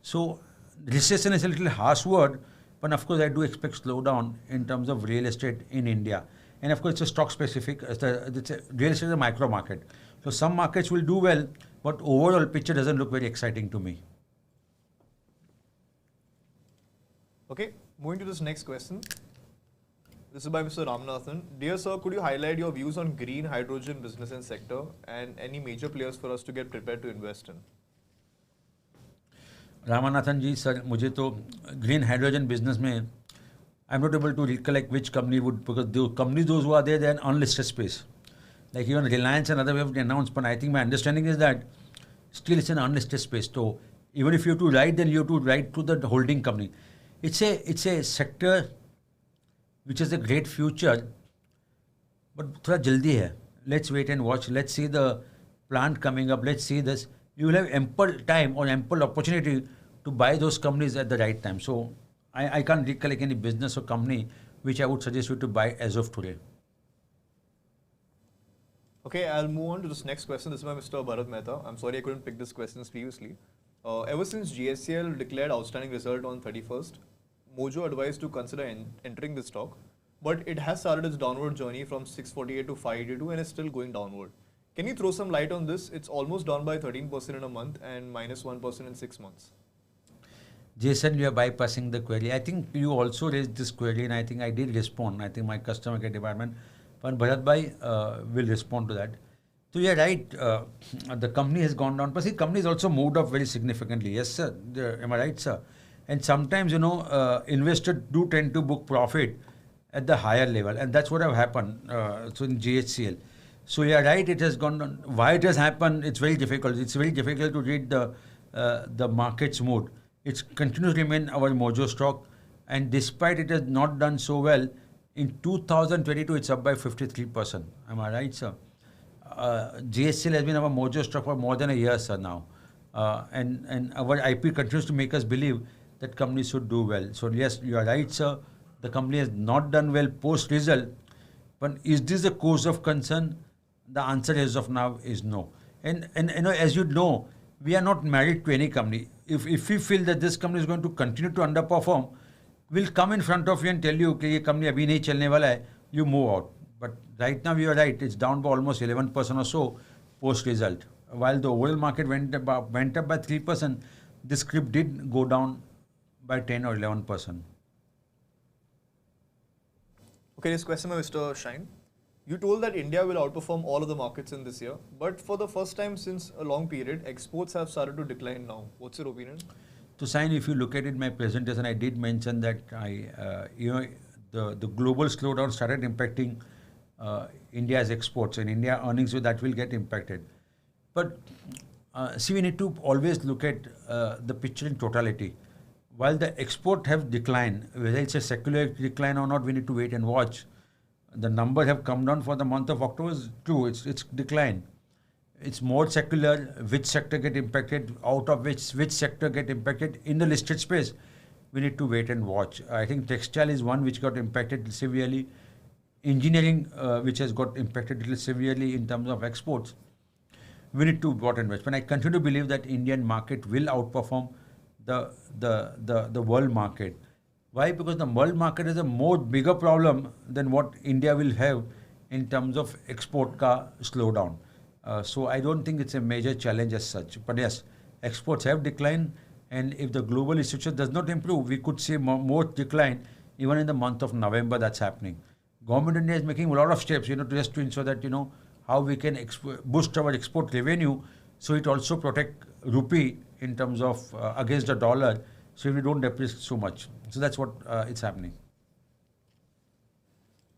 Speaker 2: So, recession is a little harsh word, but of course, I do expect slowdown in terms of real estate in India. And of course, it's a stock specific. Real estate is a micro market. So, some markets will do well, but overall picture doesn't look very exciting to me.
Speaker 1: Okay, moving to this next question. This is by Mr. Ramanathan. Dear sir, could you highlight your views on green hydrogen business and sector and any major players for us to get prepared to invest in?
Speaker 2: Ramanathan ji sir, मुझे तो green hydrogen business में I am not able to recollect which company would, because the company those who are there, they are unlisted space. Like even Reliance and other we have announced, but I think my understanding is that still it's an unlisted space. So even if you have to write, then you have to write to the holding company. It's a sector which has a great future, but थोड़ा जल्दी है. Let's wait and watch. Let's see the plant coming up. Let's see this. You will have ample time or ample opportunity to buy those companies at the right time. So I can't recollect any business or company which I would suggest you to buy as of today.
Speaker 1: Okay, I'll move on to this next question. This is by Mr. Bharat Mehta. I'm sorry I couldn't pick this questions previously. Ever since GSCL declared outstanding result on 31st, Mojo advised to consider entering this stock, but it has started its downward journey from 648 to 582 and is still going downward. Can you throw some light on this? It's almost down by 13% in a month and minus 1% in 6 months.
Speaker 2: Jason, you are bypassing the query. I think you also raised this query, and I think I did respond. I think my customer care department, but Bharat Bhai will respond to that. So you're right. The company has gone down. But see, company has also moved up very significantly. Yes, sir. Am I right, sir? And sometimes, investors do tend to book profit at the higher level, and that's what have happened. So in GHCL. So you're right. It has gone down. Why it has happened? It's very difficult. It's very difficult to read the market's mood. It's continues to remain our Mojo stock, and despite it has not done so well, in 2022 it's up by 53%. Am I right, sir? GSCL has been our Mojo stock for more than a year, sir, now. And our IP continues to make us believe that companies should do well. So yes, you are right, sir. The company has not done well post-result, but is this a cause of concern? The answer as of now is no. And as you know, we are not married to any company. If we feel that this company is going to continue to underperform, we'll come in front of you and tell you that this company abhi nahi chalne wala hai, you move out. But right now you are right, it's down by almost 11% or so post-result. While the overall market went up by 3%, this script did go down by 10 or 11%.
Speaker 1: Okay, this question by Mr. Shine. You told that India will outperform all of the markets in this year, but for the first time since a long period, exports have started to decline now. What's your opinion?
Speaker 2: To sign, if you look at it in my presentation, I did mention that the global slowdown started impacting India's exports, and India earnings, so that will get impacted. But see, we need to always look at the picture in totality. While the export have declined, whether it's a secular decline or not, we need to wait and watch. The numbers have come down for the month of October. Is true, it's declined. It's more secular. Which sector get impacted? Out of which sector get impacted in the listed space? We need to wait and watch. I think textile is one which got impacted severely. Engineering, which has got impacted a little severely in terms of exports. We need to watch and watch. But I continue to believe that Indian market will outperform the world market. Why? Because the world market is a more bigger problem than what India will have in terms of export ka slowdown. So I don't think it's a major challenge as such. But yes, exports have declined, and if the global situation does not improve, we could see more decline even in the month of November. That's happening. Government India is making a lot of steps, just to ensure that how we can boost our export revenue, so it also protect rupee in terms of against the dollar, so we don't depreciate so much. So that's what it's happening.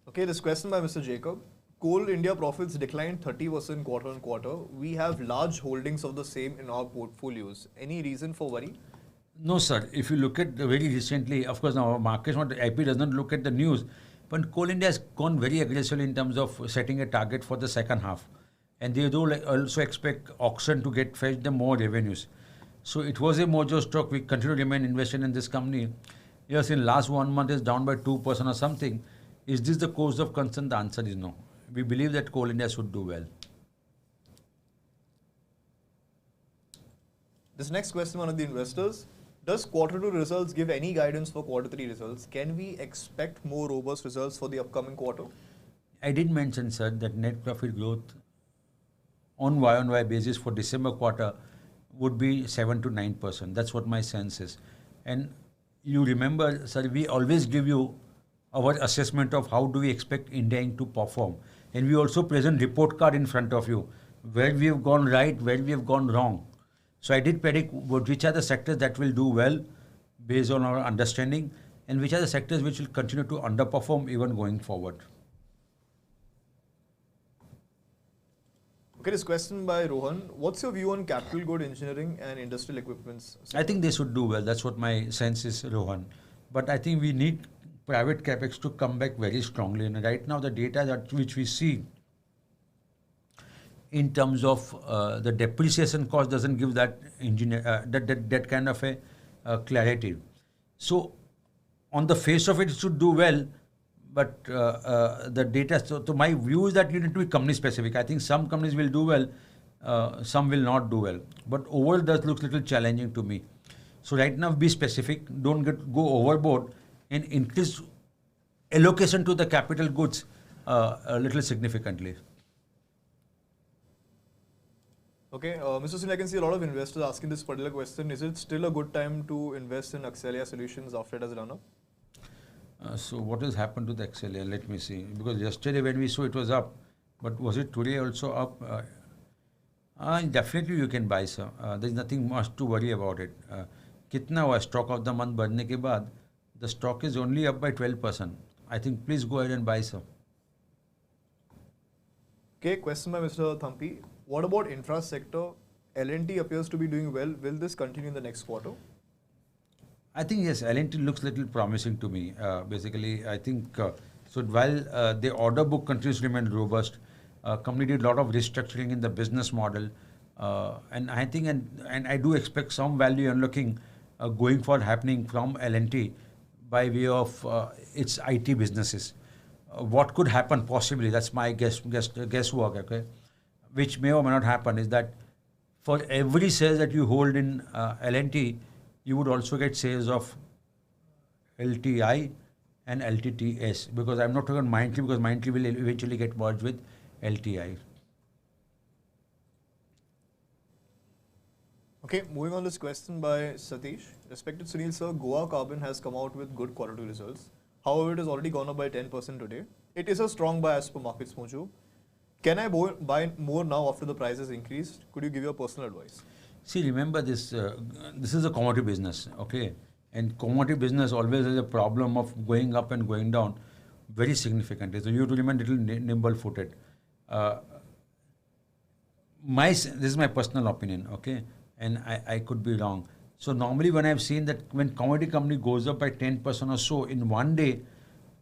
Speaker 1: Okay, this question by Mr. Jacob. Coal India profits declined 30% quarter on quarter. We have large holdings of the same in our portfolios. Any reason for worry?
Speaker 2: No, sir. If you look at very recently, of course, now our market, IP does not look at the news, but Coal India has gone very aggressively in terms of setting a target for the second half. And they do also expect auction to fetch them more revenues. So it was a Mojo stock. We continue to remain invested in this company. Yes, in last 1 month is down by 2% or something. Is this the cause of concern? The answer is no. We believe that Coal India should do well.
Speaker 1: This next question, one of the investors. Does quarter 2 results give any guidance for quarter 3 results? Can we expect more robust results for the upcoming quarter?
Speaker 2: I did mention, sir, that net profit growth on Y-on-Y basis for December quarter would be 7 to 9%. That's what my sense is. And you remember, sir, we always give you our assessment of how do we expect India to perform. And we also present report card in front of you, where we have gone right, where we have gone wrong. So I did predict which are the sectors that will do well based on our understanding, and which are the sectors which will continue to underperform even going forward.
Speaker 1: Okay, this question by Rohan. What's your view on capital good engineering and industrial equipments?
Speaker 2: I think they should do well. That's what my sense is, Rohan. But I think we need private capex to come back very strongly. And right now, the data that which we see in terms of the depreciation cost doesn't give that that kind of a clarity. So, on the face of it, it should do well. But the data, so my view is that you need to be company specific. I think some companies will do well, some will not do well. But overall, that looks a little challenging to me. So right now, be specific. Don't go overboard and increase allocation to the capital goods a little significantly.
Speaker 1: Okay, Mr. Singh, I can see a lot of investors asking this particular question. Is it still a good time to invest in Axelia Solutions after it has run up?
Speaker 2: So what has happened to the Axelia? Let me see. Because yesterday when we saw it was up, but was it today also up? Definitely you can buy, sir. There is nothing much to worry about it. Kitna हुआ stock of the month बढ़ने के बाद? The stock is only up by 12%. I think please go ahead and buy, sir.
Speaker 1: Okay, question by Mr. Thampi. What about infra sector? L&T appears to be doing well. Will this continue in the next quarter?
Speaker 2: I think yes, L&T looks a little promising to me. Basically, I think so. While the order book continues to remain robust, company did a lot of restructuring in the business model, and I think and I do expect some value unlocking going forward happening from L&T by way of its IT businesses. What could happen possibly? That's my guesswork. Okay, which may or may not happen is that for every share that you hold in L&T, you would also get shares of LTI and LTTS, because I'm not talking about Mindtree, because Mindtree will eventually get merged with LTI.
Speaker 1: Okay, moving on this question by Satish. Respected Sunil sir, Goa Carbon has come out with good quarter 2 results. However, it has already gone up by 10% today. It is a strong buy as per MarketsMojo. Can I buy more now after the price has increased? Could you give your personal advice?
Speaker 2: See, remember this. This is a commodity business, okay? And commodity business always has a problem of going up and going down very significantly. So you have to remain a little nimble-footed. This is my personal opinion, okay? And I could be wrong. So normally when I've seen that when commodity company goes up by 10% or so in one day,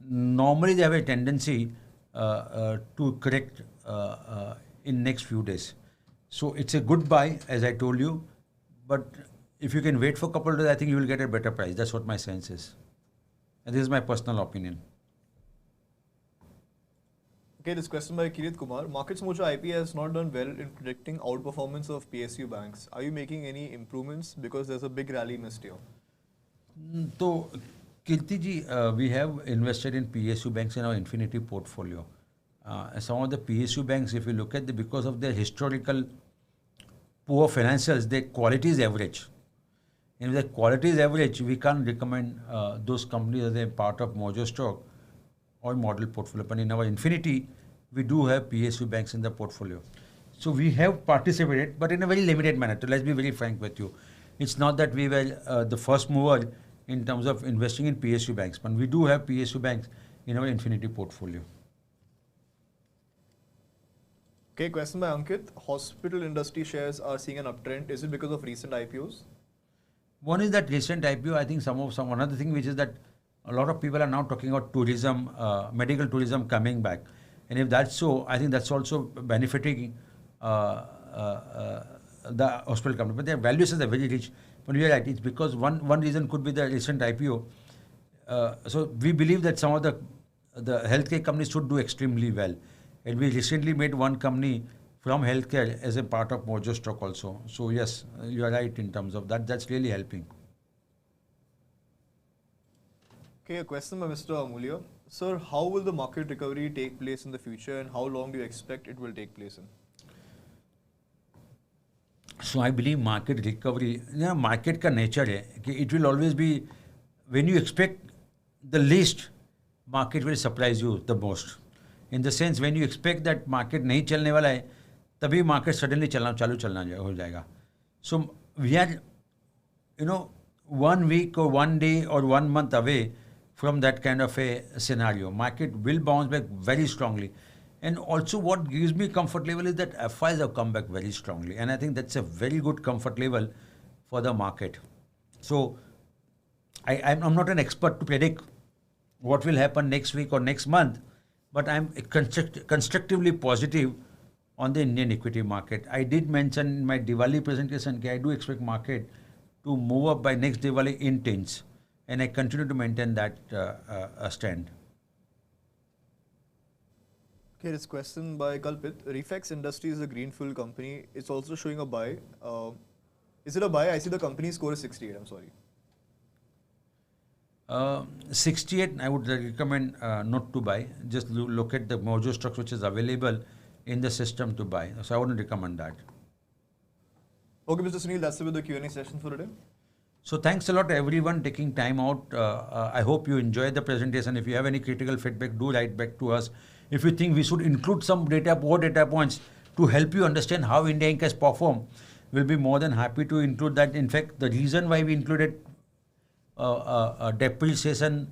Speaker 2: normally they have a tendency to correct in next few days. So it's a good buy, as I told you, but if you can wait for a couple of days, I think you will get a better price. That's what my sense is. And this is my personal opinion.
Speaker 1: Okay, this question by Kirit Kumar. MarketsMojo IP has not done well in predicting outperformance of PSU banks. Are you making any improvements? Because there's a big rally missed here.
Speaker 2: So, Kirti ji, we have invested in PSU banks in our Infinity portfolio. Some of the PSU banks, if you look at because of their historical poor financials, their quality is average. And if the quality is average, we can't recommend those companies as a part of Mojo stock or model portfolio. But in our Infinity, we do have PSU banks in the portfolio. So we have participated, but in a very limited manner. So let's be very frank with you. It's not that we were the first mover in terms of investing in PSU banks, but we do have PSU banks in our Infinity portfolio.
Speaker 1: Okay, question by Ankit. Hospital industry shares are seeing an uptrend. Is it because of recent IPOs?
Speaker 2: One is that recent IPO. I think another thing which is that a lot of people are now talking about tourism, medical tourism coming back, and if that's so, I think that's also benefiting the hospital company. But their valuations are very rich. But we are right. It's because one reason could be the recent IPO. So we believe that some of the healthcare companies should do extremely well. And we recently made one company from healthcare as a part of Mojo stock also. So yes, you are right in terms of that. That's really helping.
Speaker 1: Okay, a question by Mr. Amulya. Sir, how will the market recovery take place in the future and how long do you expect it will take place in?
Speaker 2: So I believe market recovery, market ka nature hai, it will always be, when you expect the least, market will surprise you the most. In the sense, when you expect that market nahi chalne wala hai, tabhi market suddenly chalna ho jayega. So we are, 1 week or 1 day or 1 month away from that kind of a scenario. Market will bounce back very strongly. And also what gives me comfort level is that FIs have come back very strongly. And I think that's a very good comfort level for the market. So I'm not an expert to predict what will happen next week or next month, but I'm constructively positive on the Indian equity market. I did mention in my Diwali presentation that I do expect market to move up by next Diwali in tens, and I continue to maintain that stand.
Speaker 1: Okay, this question by Kalpit. Reflex Industry is a green fuel company. It's also showing a buy. Is it a buy? I see the company score is 68. I'm sorry.
Speaker 2: 68, I would recommend not to buy. Just look at the Mojo stocks which is available in the system to buy. So I wouldn't recommend that.
Speaker 1: Okay, Mr. Sunil, that's it with the Q&A session for today.
Speaker 2: So thanks a lot everyone taking time out. I hope you enjoyed the presentation. If you have any critical feedback, do write back to us. If you think we should include some more data points to help you understand how India Inc. has performed, we'll be more than happy to include that. In fact, the reason why we included depreciation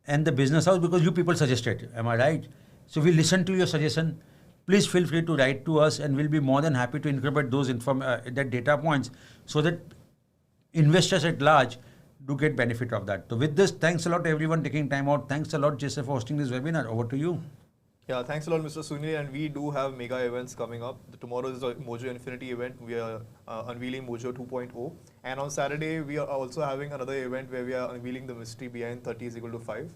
Speaker 2: and the business house because you people suggested. Am I right? So we listen to your suggestion. Please feel free to write to us, and we'll be more than happy to incorporate those that data points so that investors at large do get benefit of that. So with this, thanks a lot everyone taking time out. Thanks a lot, Jesse, for hosting this webinar. Over to you.
Speaker 1: Yeah, thanks a lot, Mr. Sunil. And we do have mega events coming up. Tomorrow is a Mojo Infinity event. We are unveiling Mojo 2.0. And on Saturday, we are also having another event where we are unveiling the mystery behind 30 is equal to 5.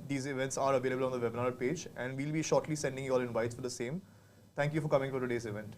Speaker 1: These events are available on the webinar page, and we'll be shortly sending you all invites for the same. Thank you for coming for today's event.